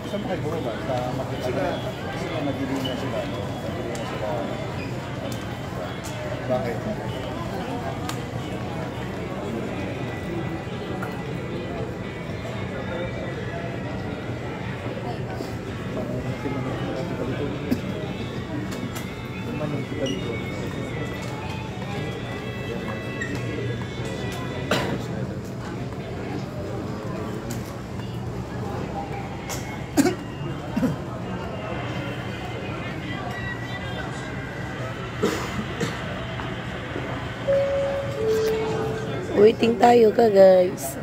Saan pa kayo bumaba? Sa makikita? Sila nagiging na sila. Nagiging na sila. Bakit? Waiting tayo ka guys.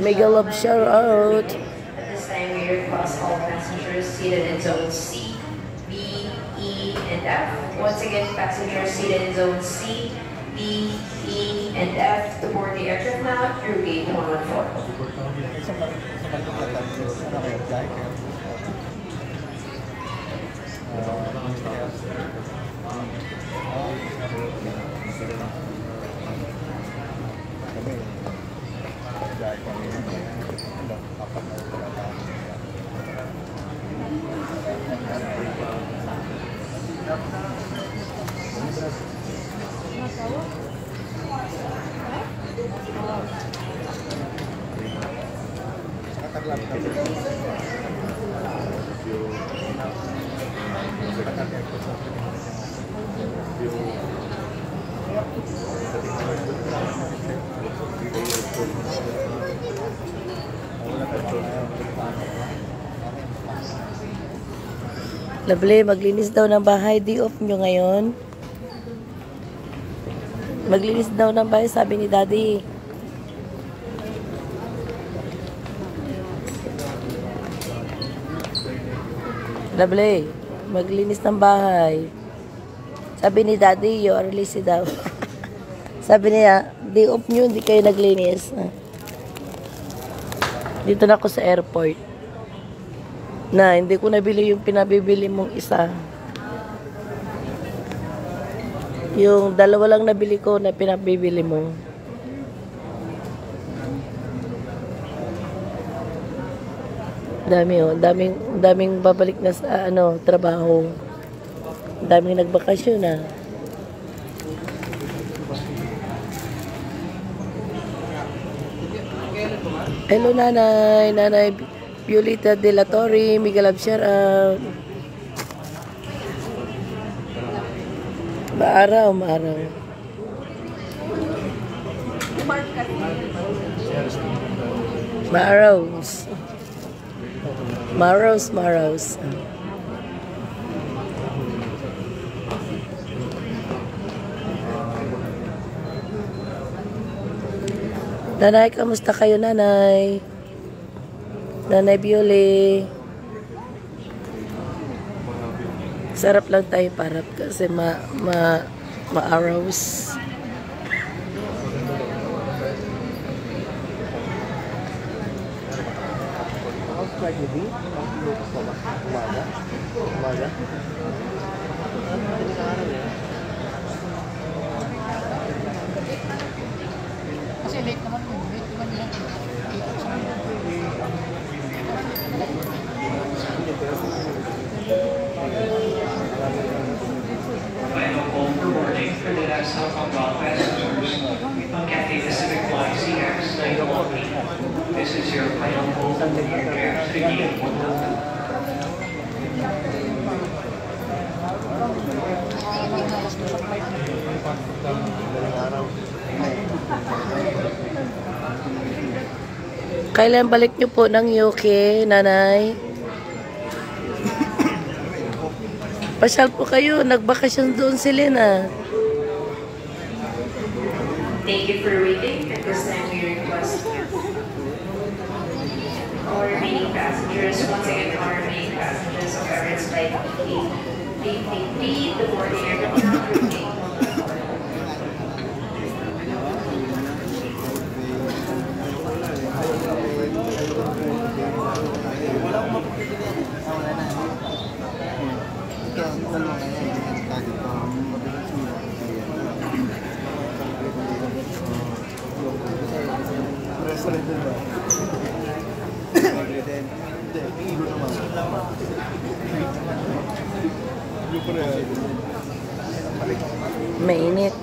Mega love shout out. At this time we request all passengers seated in zone C, B, E, and F. Once again, passengers seated in zone C, B, E, and F to board the aircraft now through gate 114. Lovely, maglinis daw ng bahay. Day off nyo ngayon. Maglinis daw ng bahay, sabi ni Daddy. Lovely, maglinis ng bahay. Sabi ni Daddy, you are lazy daw. Sabi niya, day off nyo, hindi kayo naglinis. Dito na ako sa airport. Na hindi ko nabili yung pinabibili mong isa. Yung dalawa lang nabili ko na pinabibili mo. Dami oh, daming babalik na sa trabaho. Daming nagbakasyon na. Hello nanay, nanay Violeta de la Torre, Miguel Abshar, maaraw. Maros. Nanay, kamusta kayo nanay? Nanay Biole. Sarap lang tayo parap kasi ma-araws. Kasi late naman yun. Final call for boarding for the next southbound passengers. Cathay Pacific flight CX-918. This is your final call for the aircraft to gate 112. Kailan balik niyo po ng UK, nanay? Pasyal po kayo, nagbakasyon doon si Lena. Thank you for waiting. At this time, we request all remaining passengers, once again, all remaining passengers of Emirates Flight 833, the boarding aircraft now through gate 114. rin doon ba? Hindi, ilo naman. Ilo pa rin. Mainit.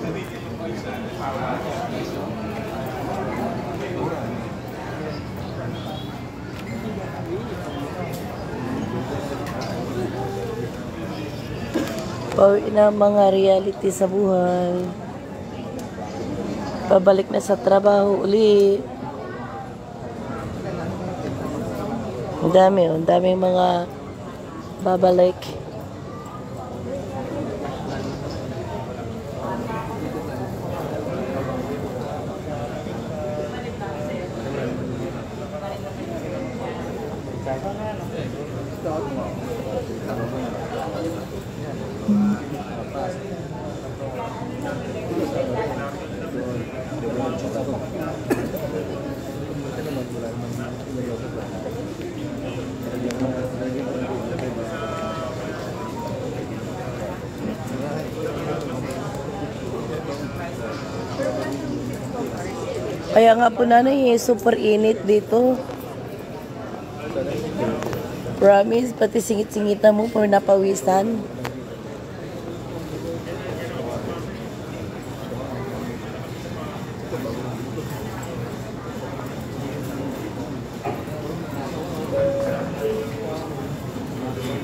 Pauwi na ang mga reality sa buhay. Pabalik na sa trabaho uli. Ang daming mga babalik. Kaya nga po nanay, super init dito. Promise, pati singit-singitan mo po napawisan.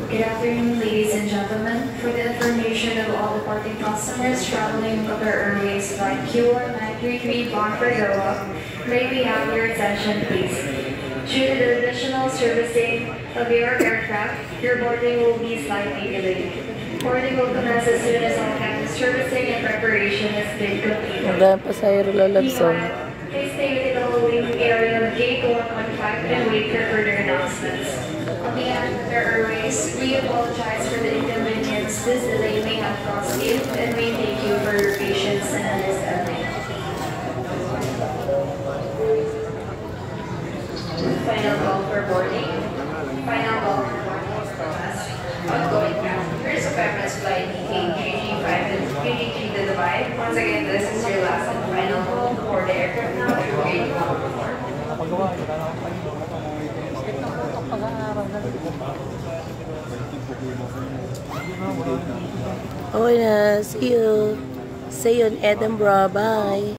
Good afternoon, ladies and gentlemen. For the information of all departing customers traveling with Qatar Airways flight QR933 Bangkok Goa, may we have your attention, please. Due to the additional servicing of your aircraft, your boarding will be slightly delayed. Boarding will commence as soon as all cabin servicing and preparation has been completed. Hanggang pa sa Lalabson. Meanwhile, please stay within the holding area of gate 115 and wait for further announcements. On behalf of Qatar Airways, we apologize for the inconvenience this delay may have caused you, and we thank you for your patience and understanding. Final call for boarding. Final call for boarding from us. Outgoing passengers of Emirates Flight EK3G5 and 3G3 to Dubai. Once again, this is your last and final call for the aircraft now through gate 114. Okay na, see you in Edinburgh, bye.